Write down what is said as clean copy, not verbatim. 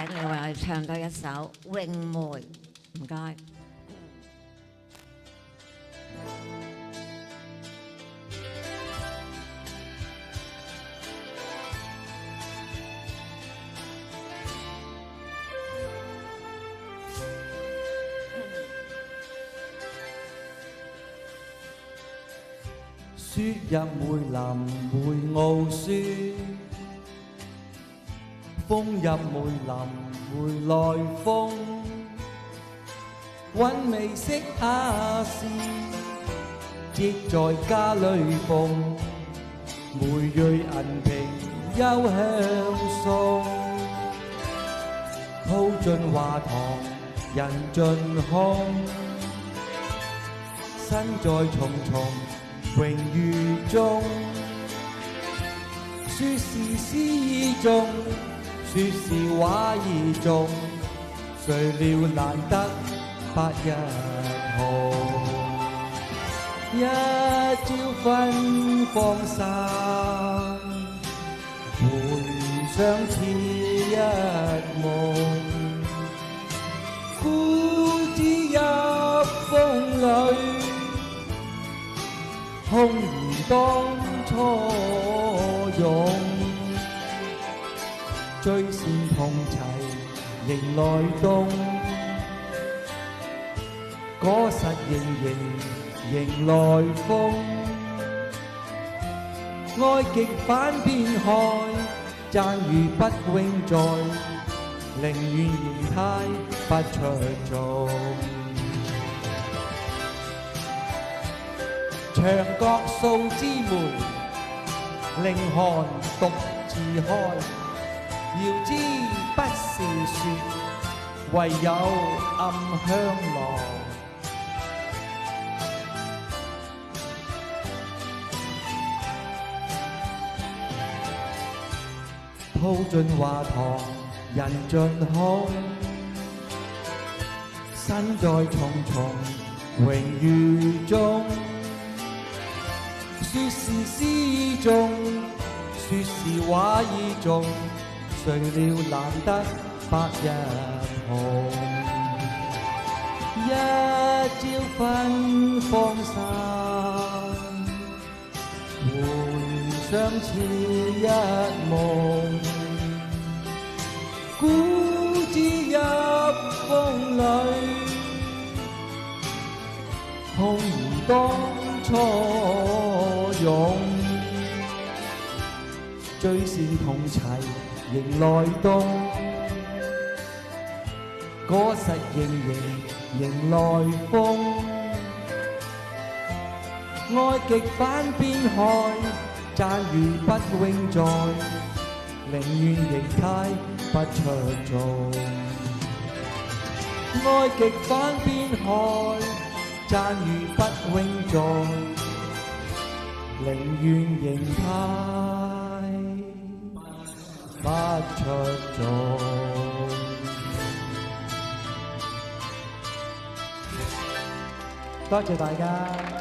請你為我哋唱多一首《詠梅》，唔該。雪入梅林梅傲雪，風入梅林梅來風，韻味色雅士，結在家裏縫，梅蕊銀瓶幽香送，吐盡華堂人盡空，身在重重榮譽中，說是詩意重，說是畫意重，誰料難得百日紅。一朝芬芳散，回想似一夢，故知入風裏，空餘當初勇，醉扇同齊迎來冬，果實迎來風，愛極反變害，讚譽不永在，寧願形態不出眾。牆角數枝梅，凌寒獨自開。遙知不是雪，唯有暗香來。吐盡華堂人盡空，身在重重榮譽中。說是詩意重，說是畫意重，誰料難得百日紅。一朝芬芳散，回想似一夢，故知入風裏，空餘當初勇，醉扇同齊迎來冬，果實迎來風，愛極反變害，讚譽不永在，寧願形態不出眾。愛極反變害，讚譽不永在，寧願形態不出眾。多謝大家。